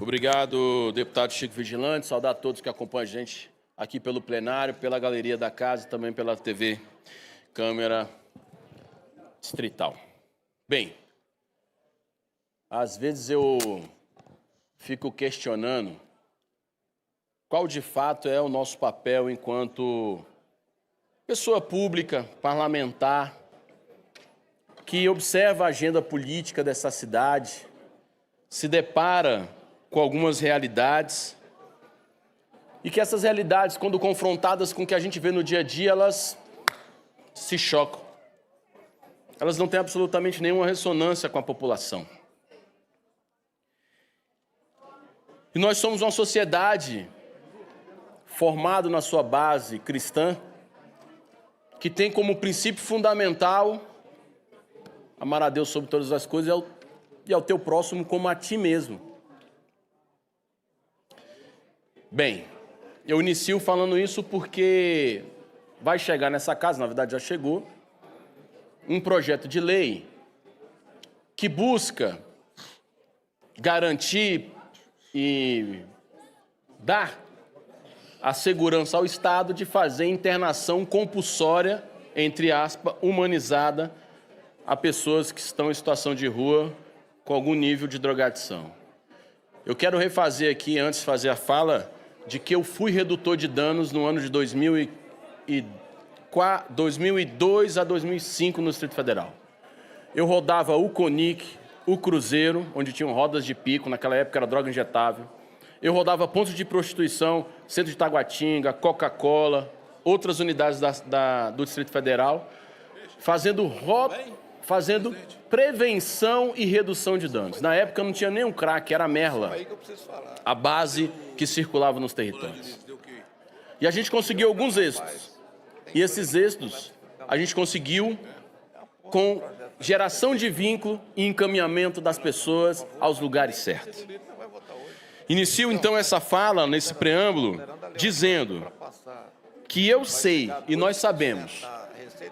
Obrigado, deputado Chico Vigilante. Saudar a todos que acompanham a gente aqui pelo plenário, pela galeria da casa e também pela TV Câmara Distrital. Bem, às vezes eu fico questionando qual de fato é o nosso papel enquanto pessoa pública, parlamentar, que observa a agenda política dessa cidade, se depara com algumas realidades e que essas realidades, quando confrontadas com o que a gente vê no dia a dia, elas se chocam. Elas não têm absolutamente nenhuma ressonância com a população. E nós somos uma sociedade formada na sua base cristã, que tem como princípio fundamental amar a Deus sobre todas as coisas e ao teu próximo como a ti mesmo. Bem, eu inicio falando isso porque vai chegar nessa casa, na verdade já chegou, um projeto de lei que busca garantir e dar a segurança ao Estado de fazer internação compulsória, entre aspas, humanizada, a pessoas que estão em situação de rua com algum nível de drogadição. Eu quero refazer aqui, antes de fazer a fala, de que eu fui redutor de danos no ano de 2002 a 2005 no Distrito Federal. Eu rodava o CONIC, o Cruzeiro, onde tinham rodas de pico, naquela época era droga injetável. Eu rodava pontos de prostituição, Centro de Taguatinga, Coca-Cola, outras unidades do Distrito Federal, fazendo prevenção e redução de danos. Na época não tinha nem um crack, era a merla, a base que circulava nos territórios. E a gente conseguiu alguns êxitos. E esses êxitos a gente conseguiu com geração de vínculo e encaminhamento das pessoas aos lugares certos. Inicio então essa fala, nesse preâmbulo, dizendo que eu sei e nós sabemos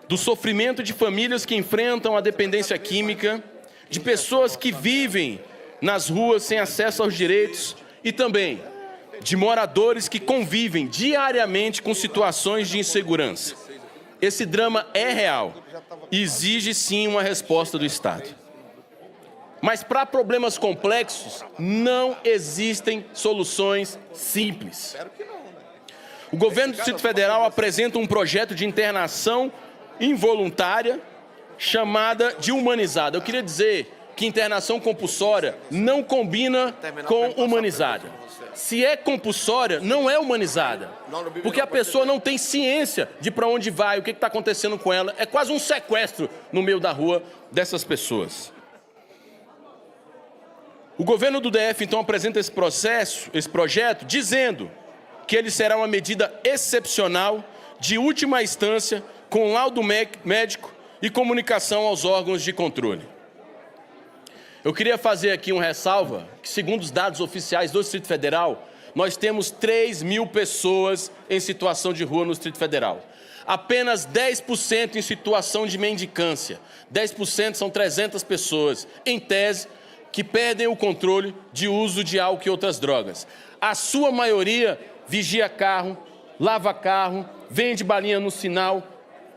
do sofrimento de famílias que enfrentam a dependência química, de pessoas que vivem nas ruas sem acesso aos direitos e também de moradores que convivem diariamente com situações de insegurança. Esse drama é real e exige sim uma resposta do Estado. Mas para problemas complexos não existem soluções simples. O governo do Distrito Federal apresenta um projeto de internação involuntária chamada de humanizada. Eu queria dizer que internação compulsória não combina com humanizada. Se é compulsória, não é humanizada, porque a pessoa não tem ciência de para onde vai, o que está acontecendo com ela. É quase um sequestro no meio da rua dessas pessoas. O governo do DF, então, apresenta esse projeto, dizendo que ele será uma medida excepcional, de última instância, com laudo médico e comunicação aos órgãos de controle. Eu queria fazer aqui uma ressalva, que segundo os dados oficiais do Distrito Federal, nós temos 3.000 pessoas em situação de rua no Distrito Federal. Apenas 10% em situação de mendicância. 10% são 300 pessoas, em tese, que perdem o controle de uso de álcool e outras drogas. A sua maioria vigia carro, lava carro, vende balinha no sinal.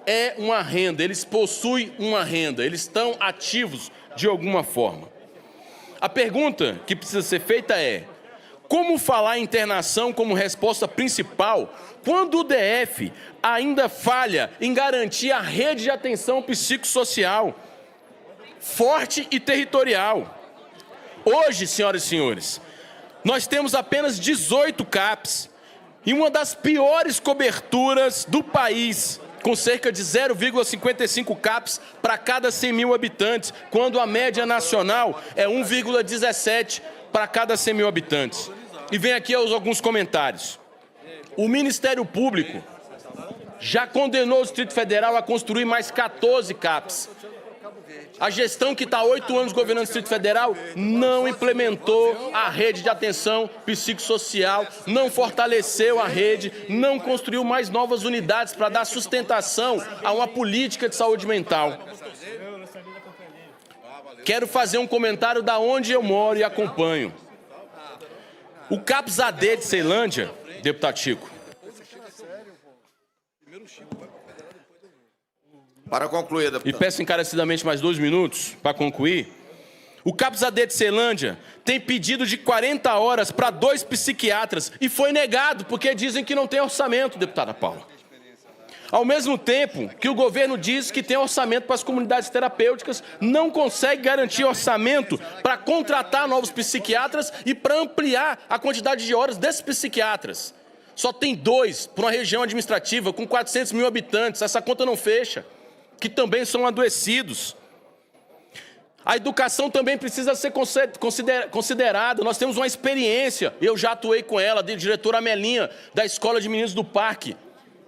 É uma renda, eles possuem uma renda, eles estão ativos de alguma forma. A pergunta que precisa ser feita é: como falar em internação como resposta principal quando o DF ainda falha em garantir a rede de atenção psicossocial forte e territorial? Hoje, senhoras e senhores, nós temos apenas 18 CAPs e uma das piores coberturas do país, com cerca de 0,55 CAPs para cada 100 mil habitantes, quando a média nacional é 1,17 para cada 100 mil habitantes. E vem aqui alguns comentários. O Ministério Público já condenou o Distrito Federal a construir mais 14 CAPs. A gestão que está há 8 anos governando o Distrito Federal não implementou a rede de atenção psicossocial, não fortaleceu a rede, não construiu mais novas unidades para dar sustentação a uma política de saúde mental. Quero fazer um comentário da onde eu moro e acompanho. O CAPS-AD de Ceilândia, deputado Chico. Para concluir, deputado. E peço encarecidamente mais 2 minutos para concluir. O CAPS-AD de Ceilândia tem pedido de 40 horas para 2 psiquiatras e foi negado porque dizem que não tem orçamento, deputada Paula. Ao mesmo tempo que o governo diz que tem orçamento para as comunidades terapêuticas, não consegue garantir orçamento para contratar novos psiquiatras e para ampliar a quantidade de horas desses psiquiatras. Só tem 2 para uma região administrativa com 400 mil habitantes, essa conta não fecha, que também são adoecidos. A educação também precisa ser considerada. Nós temos uma experiência, eu já atuei com ela, de diretora Amelinha, da Escola de Meninos do Parque,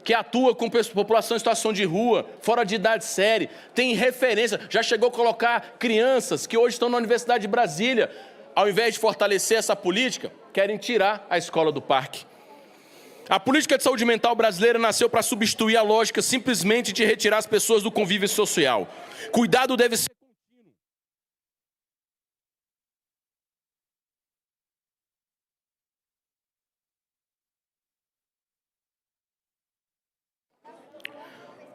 que atua com população em situação de rua, fora de idade séria, tem referência, já chegou a colocar crianças que hoje estão na Universidade de Brasília. Ao invés de fortalecer essa política, querem tirar a escola do parque. A política de saúde mental brasileira nasceu para substituir a lógica simplesmente de retirar as pessoas do convívio social. Cuidado deve ser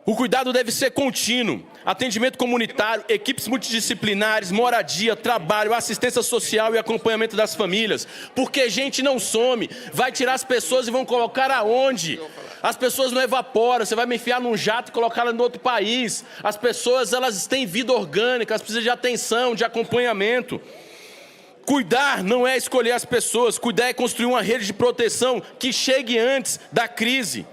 O cuidado deve ser contínuo, atendimento comunitário, equipes multidisciplinares, moradia, trabalho, assistência social e acompanhamento das famílias. Porque gente não some, vai tirar as pessoas e vão colocar aonde? As pessoas não evaporam, você vai me enfiar num jato e colocar ela em outro país. As pessoas, elas têm vida orgânica, elas precisam de atenção, de acompanhamento. Cuidar não é escolher as pessoas, cuidar é construir uma rede de proteção que chegue antes da crise.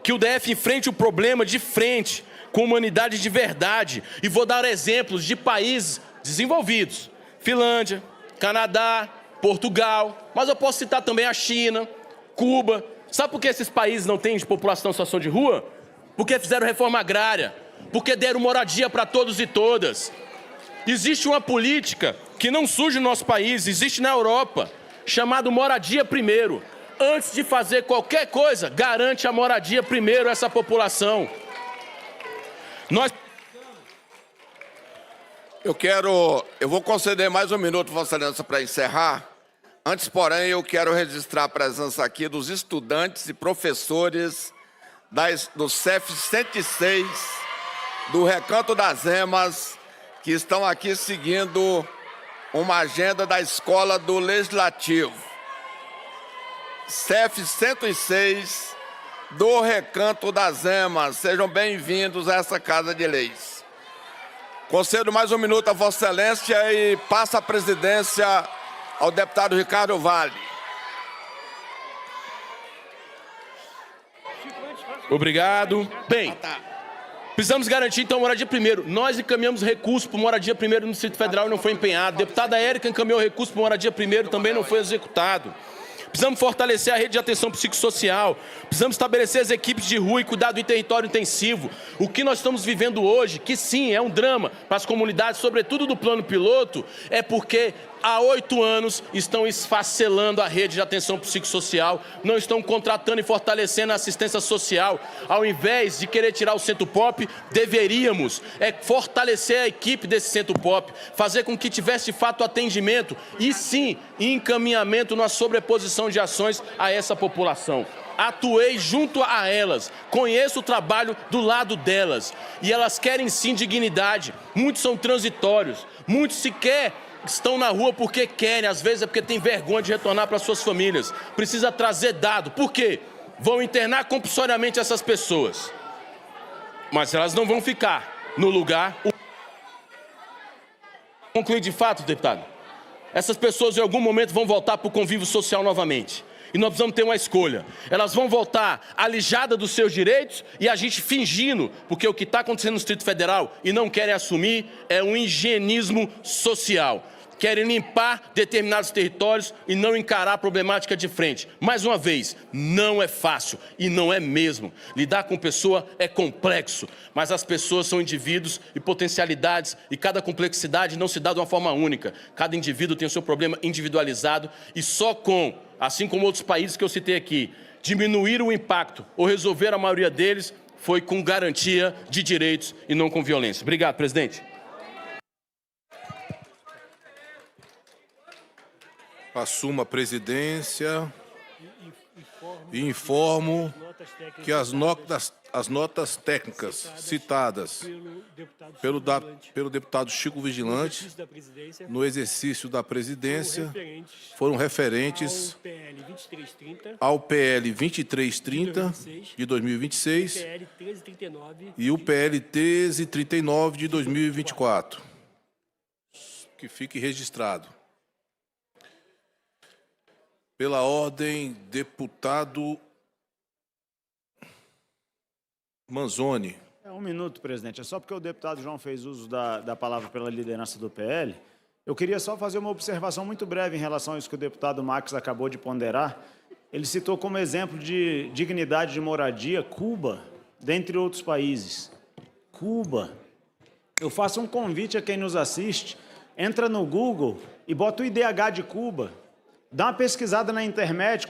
Que o DF enfrente o problema de frente, com humanidade de verdade. E vou dar exemplos de países desenvolvidos. Finlândia, Canadá, Portugal, mas eu posso citar também a China, Cuba. Sabe por que esses países não têm população em situação de rua? Porque fizeram reforma agrária, porque deram moradia para todos e todas. Existe uma política que não surge no nosso país, existe na Europa, chamada moradia primeiro. Antes de fazer qualquer coisa, garante a moradia primeiro a essa população. Eu vou conceder mais 1 minuto, Vossa Excelência, para encerrar. Antes, porém, eu quero registrar a presença aqui dos estudantes e professores do CEF 106, do Recanto das Emas, que estão aqui seguindo uma agenda da Escola do Legislativo. CEF 106 do Recanto das Emas. Sejam bem-vindos a essa Casa de Leis. Concedo mais 1 minuto a Vossa Excelência e passo a presidência ao deputado Ricardo Vale. Obrigado. Bem, precisamos garantir, então, moradia primeiro. Nós encaminhamos recurso para moradia primeiro no Distrito Federal e não foi empenhado. A deputada Érica encaminhou recurso para moradia primeiro, também não foi executado. Precisamos fortalecer a rede de atenção psicossocial, precisamos estabelecer as equipes de rua e cuidado em território intensivo. O que nós estamos vivendo hoje, que sim, é um drama para as comunidades, sobretudo do plano piloto, é porque há 8 anos estão esfacelando a rede de atenção psicossocial, não estão contratando e fortalecendo a assistência social. Ao invés de querer tirar o Centro Pop, deveríamos fortalecer a equipe desse Centro Pop, fazer com que tivesse de fato atendimento e sim, encaminhamento na sobreposição de ações a essa população. Atuei junto a elas, conheço o trabalho do lado delas e elas querem sim dignidade, muitos são transitórios, muitos sequer estão na rua porque querem, às vezes é porque tem vergonha de retornar para suas famílias. Precisa trazer dado. Por quê? Vão internar compulsoriamente essas pessoas. Mas elas não vão ficar no lugar. Concluir de fato, deputado. Essas pessoas em algum momento vão voltar para o convívio social novamente. E nós precisamos ter uma escolha. Elas vão voltar alijadas dos seus direitos e a gente fingindo, porque o que está acontecendo no Distrito Federal e não querem assumir é um higienismo social. Querem limpar determinados territórios e não encarar a problemática de frente. Mais uma vez, não é fácil e não é mesmo. Lidar com pessoa é complexo, mas as pessoas são indivíduos e potencialidades e cada complexidade não se dá de uma forma única. Cada indivíduo tem o seu problema individualizado e só com, assim como outros países que eu citei aqui, diminuir o impacto ou resolver a maioria deles foi com garantia de direitos e não com violência. Obrigado, presidente. Assumo a presidência e informo que as notas técnicas citadas pelo deputado Chico Vigilante no exercício da presidência foram referentes ao PL 2330 de 2026 e o PL 1339 de 2024. Que fique registrado. Pela ordem, deputado Manzoni. Um minuto, presidente. É só porque o deputado João fez uso da palavra pela liderança do PL. Eu queria só fazer uma observação muito breve em relação a isso que o deputado Max acabou de ponderar. Ele citou como exemplo de dignidade de moradia Cuba, dentre outros países. Cuba. Eu faço um convite a quem nos assiste. Entra no Google e bota o IDH de Cuba. Dá uma pesquisada na internet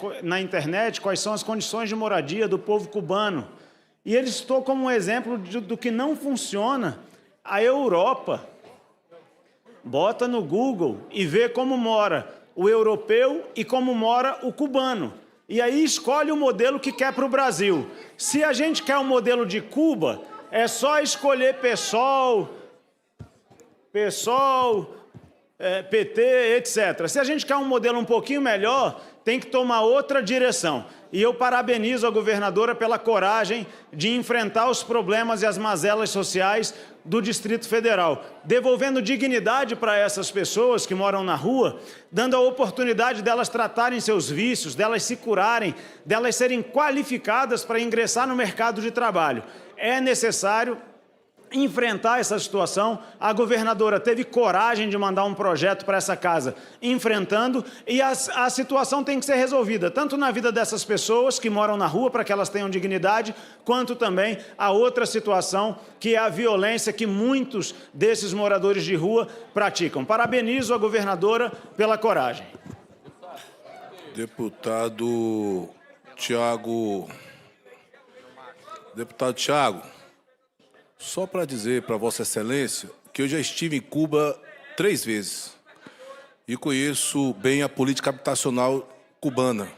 quais são as condições de moradia do povo cubano. E ele citou como um exemplo do que não funciona a Europa. Bota no Google e vê como mora o europeu e como mora o cubano. E aí escolhe o modelo que quer para o Brasil. Se a gente quer o modelo de Cuba, é só escolher PSOL, PT, etc. Se a gente quer um modelo um pouquinho melhor, tem que tomar outra direção. E eu parabenizo a governadora pela coragem de enfrentar os problemas e as mazelas sociais do Distrito Federal, devolvendo dignidade para essas pessoas que moram na rua, dando a oportunidade delas tratarem seus vícios, delas se curarem, delas serem qualificadas para ingressar no mercado de trabalho. É necessário enfrentar essa situação. A governadora teve coragem de mandar um projeto para essa casa, enfrentando, e a situação tem que ser resolvida, tanto na vida dessas pessoas que moram na rua, para que elas tenham dignidade, quanto também a outra situação, que é a violência que muitos desses moradores de rua praticam. Parabenizo a governadora pela coragem. Deputado Tiago. Deputado Tiago. Só para dizer para Vossa Excelência que eu já estive em Cuba 3 vezes e conheço bem a política habitacional cubana.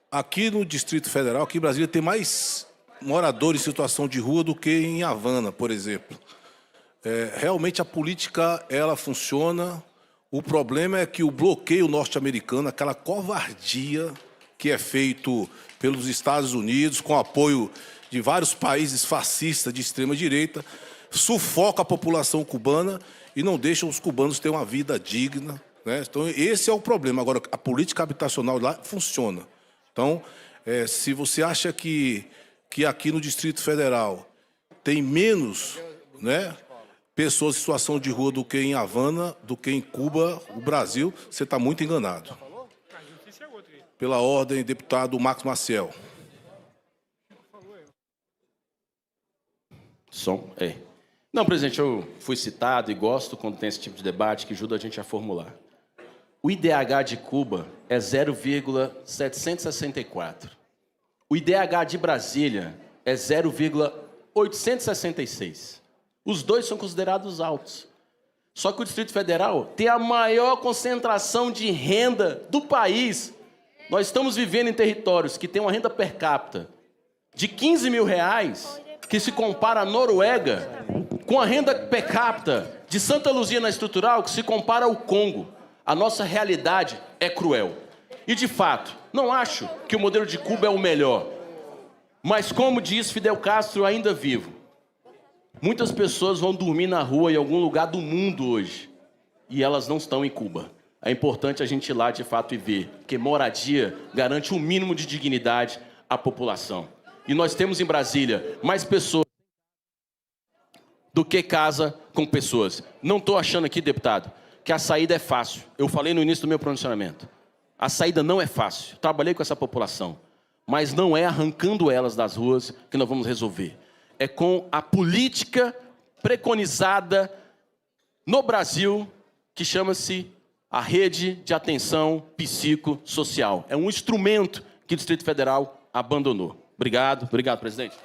Aqui no Distrito Federal, aqui em Brasília, tem mais moradores em situação de rua do que em Havana, por exemplo. Realmente a política, ela funciona. O problema é que o bloqueio norte-americano, aquela covardia que é feito pelos Estados Unidos, com apoio de vários países fascistas de extrema-direita, sufoca a população cubana e não deixa os cubanos ter uma vida digna, né? Então, esse é o problema. Agora, a política habitacional lá funciona. Então, se você acha que aqui no Distrito Federal tem menos, né, pessoas em situação de rua do que em Havana, do que em Cuba, o Brasil, você está muito enganado. Pela ordem, deputado Max Maciel. Não, presidente, eu fui citado e gosto quando tem esse tipo de debate que ajuda a gente a formular. O IDH de Cuba é 0,764. O IDH de Brasília é 0,866. Os dois são considerados altos. Só que o Distrito Federal tem a maior concentração de renda do país. Nós estamos vivendo em territórios que têm uma renda per capita de R$15 mil, que se compara à Noruega, com a renda per capita de Santa Luzia na Estrutural, que se compara ao Congo. A nossa realidade é cruel. E, de fato, não acho que o modelo de Cuba é o melhor. Mas, como diz Fidel Castro, ainda vivo, muitas pessoas vão dormir na rua em algum lugar do mundo hoje, e elas não estão em Cuba. É importante a gente ir lá, de fato, e ver, porque moradia garante um mínimo de dignidade à população. E nós temos em Brasília mais pessoas do que casa com pessoas. Não estou achando aqui, deputado, que a saída é fácil. Eu falei no início do meu pronunciamento. A saída não é fácil. Trabalhei com essa população. Mas não é arrancando elas das ruas que nós vamos resolver. É com a política preconizada no Brasil, que chama-se a Rede de Atenção Psicossocial. É um instrumento que o Distrito Federal abandonou. Obrigado, presidente.